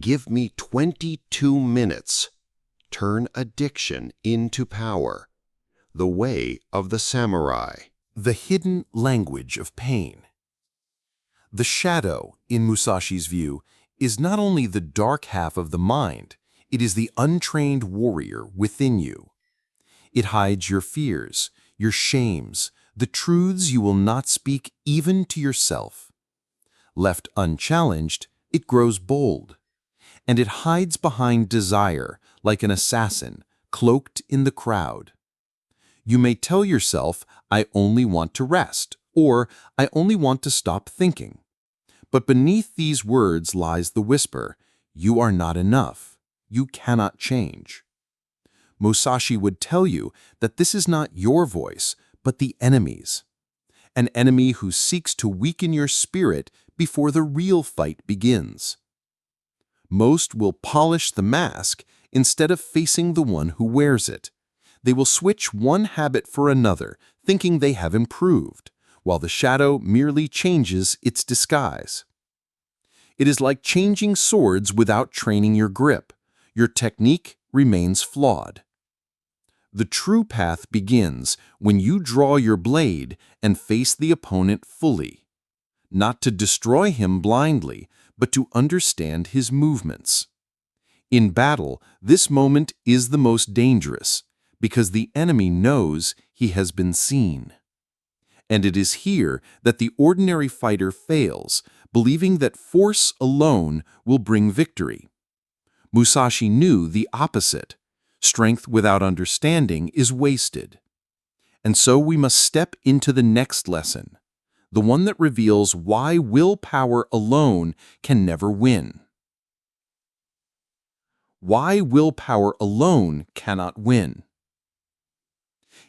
Give me 22 minutes. Turn addiction into power. The Way of the Samurai. The hidden language of pain. The shadow, in Musashi's view, is not only the dark half of the mind, it is the untrained warrior within you. It hides your fears, your shames, the truths you will not speak even to yourself. Left unchallenged, it grows bold, and it hides behind desire like an assassin, cloaked in the crowd. You may tell yourself, I only want to rest, or I only want to stop thinking. But beneath these words lies the whisper, you are not enough, you cannot change. Musashi would tell you that this is not your voice, but the enemy's. An enemy who seeks to weaken your spirit before the real fight begins. Most will polish the mask instead of facing the one who wears it. They will switch one habit for another, thinking they have improved, while the shadow merely changes its disguise. It is like changing swords without training your grip. Your technique remains flawed. The true path begins when you draw your blade and face the opponent fully, not to destroy him blindly, but to understand his movements. In battle, this moment is the most dangerous, because the enemy knows he has been seen. And it is here that the ordinary fighter fails, believing that force alone will bring victory. Musashi knew the opposite. Strength without understanding is wasted. And so we must step into the next lesson, the one that reveals why willpower alone can never win. Why willpower alone cannot win.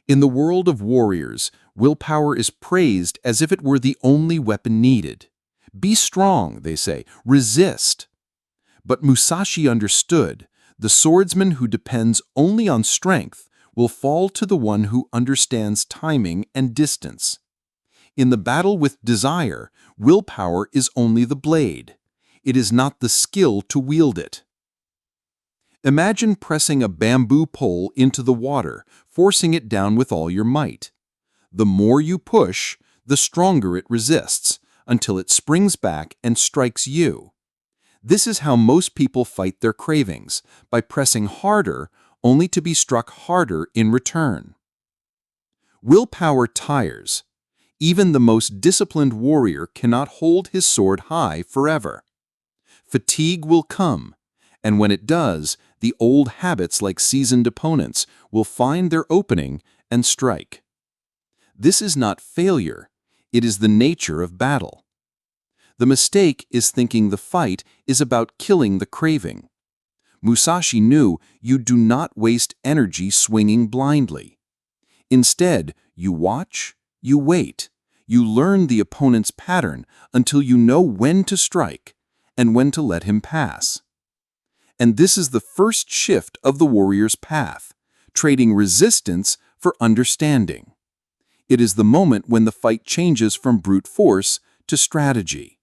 In the world of warriors, willpower is praised as if it were the only weapon needed. Be strong, they say, resist. But Musashi understood, the swordsman who depends only on strength will fall to the one who understands timing and distance. In the battle with desire, willpower is only the blade. It is not the skill to wield it. Imagine pressing a bamboo pole into the water, forcing it down with all your might. The more you push, the stronger it resists, until it springs back and strikes you. This is how most people fight their cravings, by pressing harder, only to be struck harder in return. Willpower tires. Even the most disciplined warrior cannot hold his sword high forever. Fatigue will come, and when it does, the old habits like seasoned opponents will find their opening and strike. This is not failure, it is the nature of battle. The mistake is thinking the fight is about killing the craving. Musashi knew you do not waste energy swinging blindly. Instead, you watch, you wait, you learn the opponent's pattern until you know when to strike and when to let him pass. And this is the first shift of the warrior's path, trading resistance for understanding. It is the moment when the fight changes from brute force to strategy.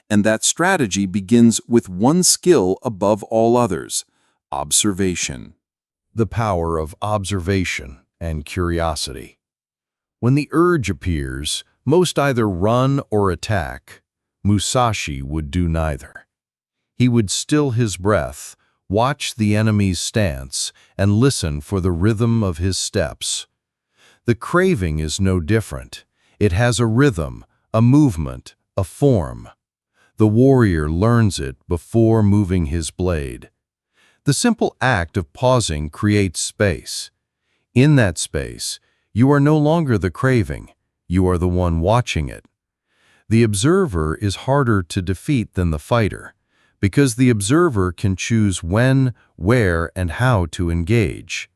And that strategy begins with one skill above all others: observation. The power of observation and curiosity. When the urge appears, most either run or attack. Musashi would do neither. He would still his breath, watch the enemy's stance, and listen for the rhythm of his steps. The craving is no different. It has a rhythm, a movement, a form. The warrior learns it before moving his blade. The simple act of pausing creates space. In that space, you are no longer the craving, you are the one watching it. The observer is harder to defeat than the fighter, because the observer can choose when, where, and how to engage.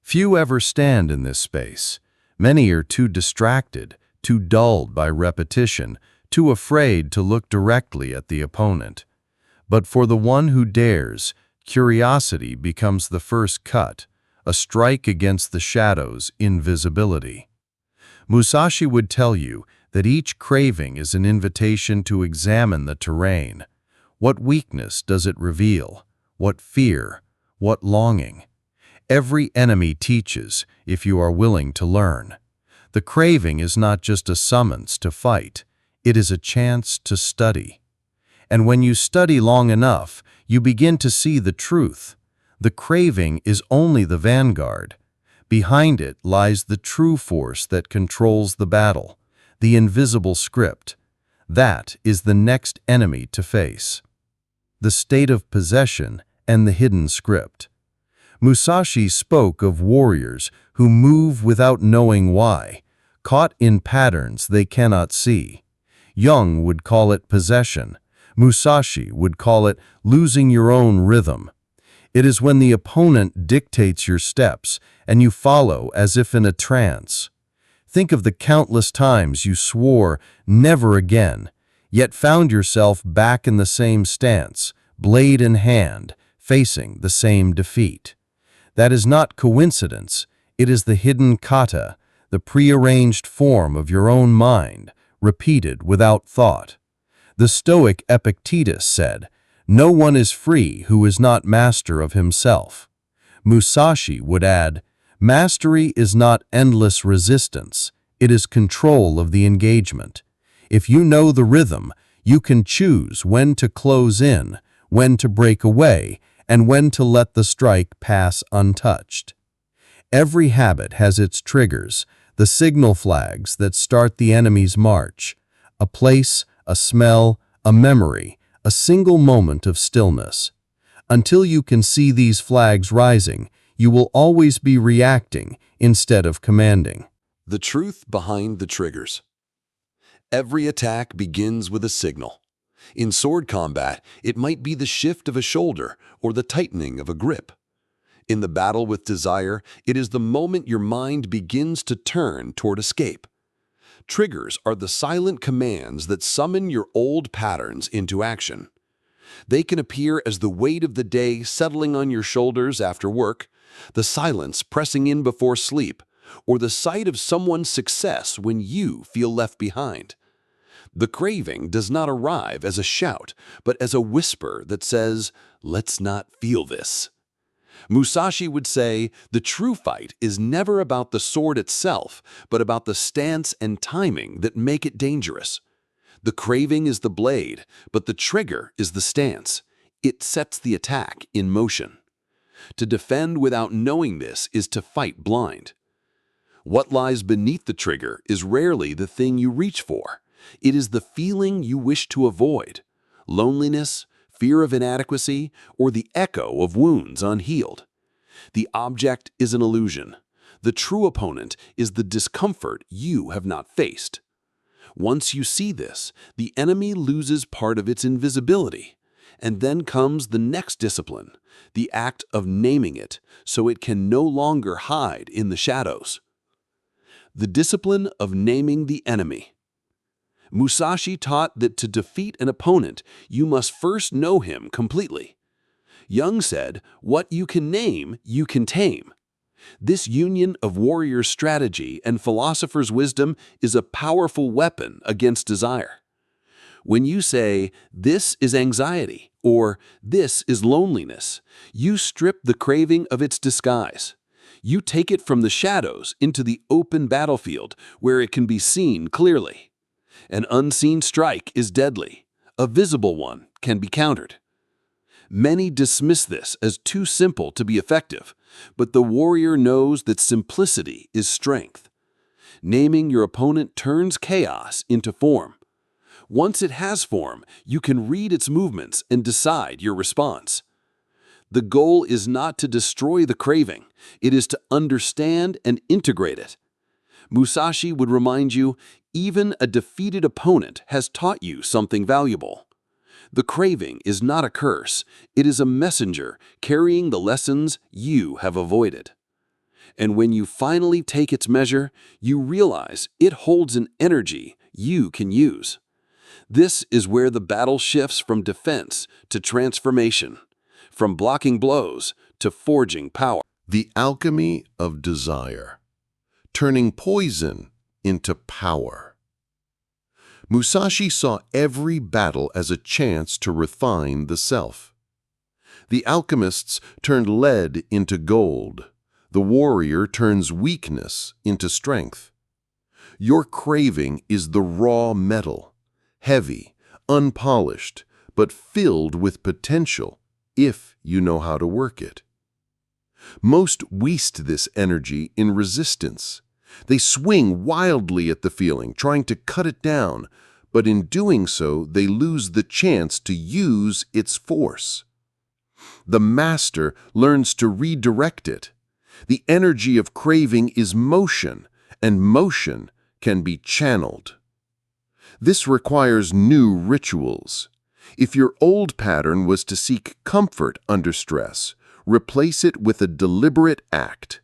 Few ever stand in this space. Many are too distracted, too dulled by repetition, too afraid to look directly at the opponent. But for the one who dares, curiosity becomes the first cut, a strike against the shadow's invisibility. Musashi would tell you that each craving is an invitation to examine the terrain. What weakness does it reveal? What fear? What longing? Every enemy teaches if you are willing to learn. The craving is not just a summons to fight, it is a chance to study. And when you study long enough, you begin to see the truth. The craving is only the vanguard. Behind it lies the true force that controls the battle, the invisible script. That is the next enemy to face. The state of possession and the hidden script. Musashi spoke of warriors who move without knowing why, caught in patterns they cannot see. Jung would call it possession. Musashi would call it losing your own rhythm. It is when the opponent dictates your steps and you follow as if in a trance. Think of the countless times you swore never again, yet found yourself back in the same stance, blade in hand, facing the same defeat. That is not coincidence, it is the hidden kata, the prearranged form of your own mind, repeated without thought. The Stoic Epictetus said, "No one is free who is not master of himself." Musashi would add, "Mastery is not endless resistance, it is control of the engagement. If you know the rhythm, you can choose when to close in, when to break away, and when to let the strike pass untouched." Every habit has its triggers, the signal flags that start the enemy's march. A place, a smell, a memory, a single moment of stillness. Until you can see these flags rising, you will always be reacting instead of commanding. The truth behind the triggers. Every attack begins with a signal. In sword combat, it might be the shift of a shoulder or the tightening of a grip. In the battle with desire, it is the moment your mind begins to turn toward escape. Triggers are the silent commands that summon your old patterns into action. They can appear as the weight of the day settling on your shoulders after work, the silence pressing in before sleep, or the sight of someone's success when you feel left behind. The craving does not arrive as a shout, but as a whisper that says, "Let's not feel this." Musashi would say, the true fight is never about the sword itself, but about the stance and timing that make it dangerous. The craving is the blade, but the trigger is the stance. It sets the attack in motion. To defend without knowing this is to fight blind. What lies beneath the trigger is rarely the thing you reach for. It is the feeling you wish to avoid. Loneliness, fear of inadequacy, or the echo of wounds unhealed. The object is an illusion. The true opponent is the discomfort you have not faced. Once you see this, the enemy loses part of its invisibility. And then comes the next discipline, the act of naming it, so it can no longer hide in the shadows. The discipline of naming the enemy. Musashi taught that to defeat an opponent, you must first know him completely. Jung said, "What you can name, you can tame." This union of warrior strategy and philosopher's wisdom is a powerful weapon against desire. When you say, "This is anxiety," or "This is loneliness," you strip the craving of its disguise. You take it from the shadows into the open battlefield where it can be seen clearly. An unseen strike is deadly. A visible one can be countered. Many dismiss this as too simple to be effective, but the warrior knows that simplicity is strength. Naming your opponent turns chaos into form. Once it has form, you can read its movements and decide your response. The goal is not to destroy the craving, it is to understand and integrate it. Musashi would remind you, even a defeated opponent has taught you something valuable. The craving is not a curse, it is a messenger carrying the lessons you have avoided. And when you finally take its measure, you realize it holds an energy you can use. This is where the battle shifts from defense to transformation, from blocking blows to forging power. The alchemy of desire, turning poison into power. Musashi saw every battle as a chance to refine the self. The alchemists turned lead into gold. The warrior turns weakness into strength. Your craving is the raw metal, heavy, unpolished, but filled with potential if you know how to work it. Most waste this energy in resistance. They swing wildly at the feeling, trying to cut it down, but in doing so, they lose the chance to use its force. The master learns to redirect it. The energy of craving is motion, and motion can be channeled. This requires new rituals. If your old pattern was to seek comfort under stress, replace it with a deliberate act.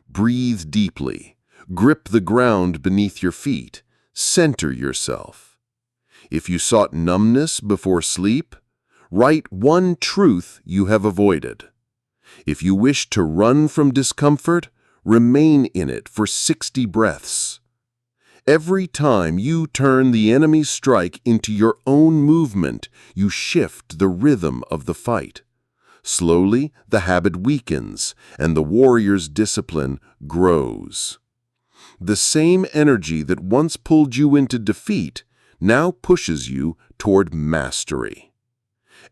Breathe deeply. Grip the ground beneath your feet. Center yourself. If you sought numbness before sleep, write one truth you have avoided. If you wish to run from discomfort, remain in it for 60 breaths. Every time you turn the enemy's strike into your own movement, you shift the rhythm of the fight. Slowly, the habit weakens, and the warrior's discipline grows. The same energy that once pulled you into defeat now pushes you toward mastery.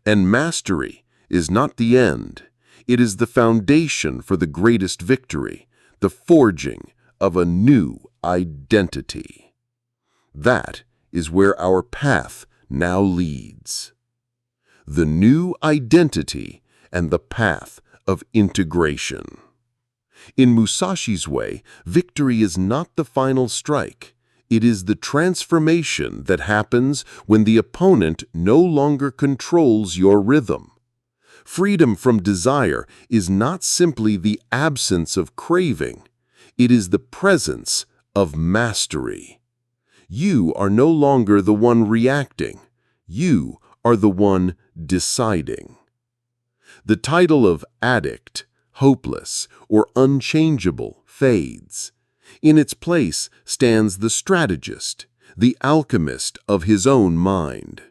And mastery is not the end. It is the foundation for the greatest victory, the forging of a new identity. That is where our path now leads. The new identity and the path of integration. In Musashi's way, victory is not the final strike. It is the transformation that happens when the opponent no longer controls your rhythm. Freedom from desire is not simply the absence of craving. It is the presence of mastery. You are no longer the one reacting. You are the one deciding. The title of addict, hopeless, or unchangeable fades. In its place stands the strategist, the alchemist of his own mind.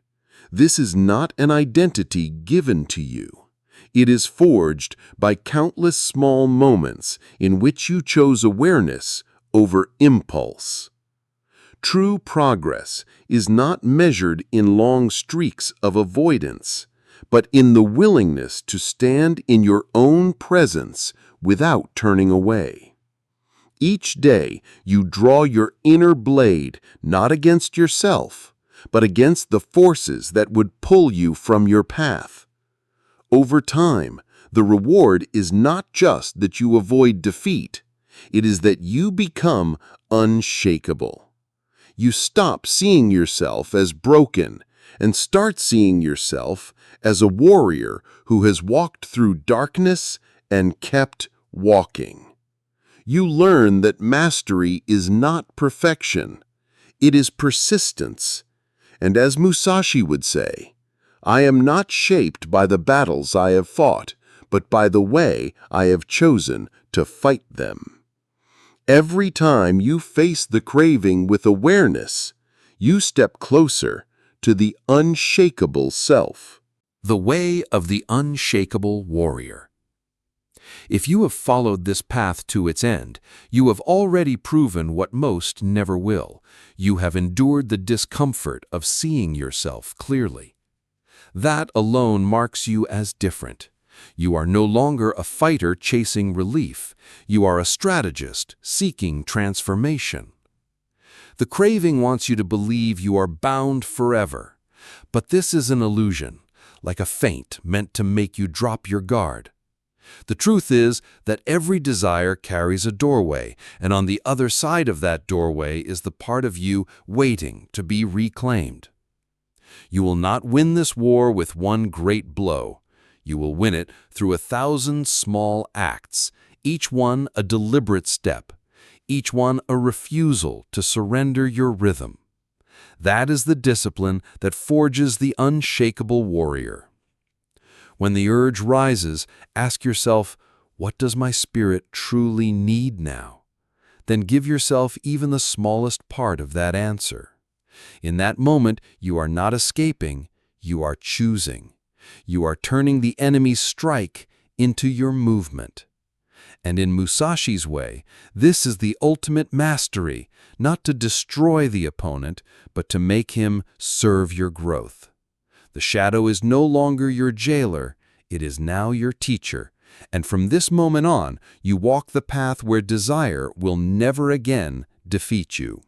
This is not an identity given to you. It is forged by countless small moments in which you chose awareness over impulse. True progress is not measured in long streaks of avoidance, but in the willingness to stand in your own presence without turning away. Each day you draw your inner blade not against yourself, but against the forces that would pull you from your path. Over time, the reward is not just that you avoid defeat, it is that you become unshakable. You stop seeing yourself as broken and start seeing yourself as a warrior who has walked through darkness and kept walking. You learn that mastery is not perfection, it is persistence. And as Musashi would say, I am not shaped by the battles I have fought, but by the way I have chosen to fight them. Every time you face the craving with awareness, you step closer to the unshakable self. The way of the unshakable warrior. If you have followed this path to its end, you have already proven what most never will. You have endured the discomfort of seeing yourself clearly. That alone marks you as different. You are no longer a fighter chasing relief. You are a strategist seeking transformation. The craving wants you to believe you are bound forever. But this is an illusion, like a feint meant to make you drop your guard. The truth is that every desire carries a doorway, and on the other side of that doorway is the part of you waiting to be reclaimed. You will not win this war with one great blow. You will win it through 1,000 small acts, each one a deliberate step, each one a refusal to surrender your rhythm. That is the discipline that forges the unshakable warrior. When the urge rises, ask yourself, what does my spirit truly need now? Then give yourself even the smallest part of that answer. In that moment, you are not escaping, you are choosing. You are turning the enemy's strike into your movement. And in Musashi's way, this is the ultimate mastery, not to destroy the opponent, but to make him serve your growth. The shadow is no longer your jailer, it is now your teacher, and from this moment on, you walk the path where desire will never again defeat you.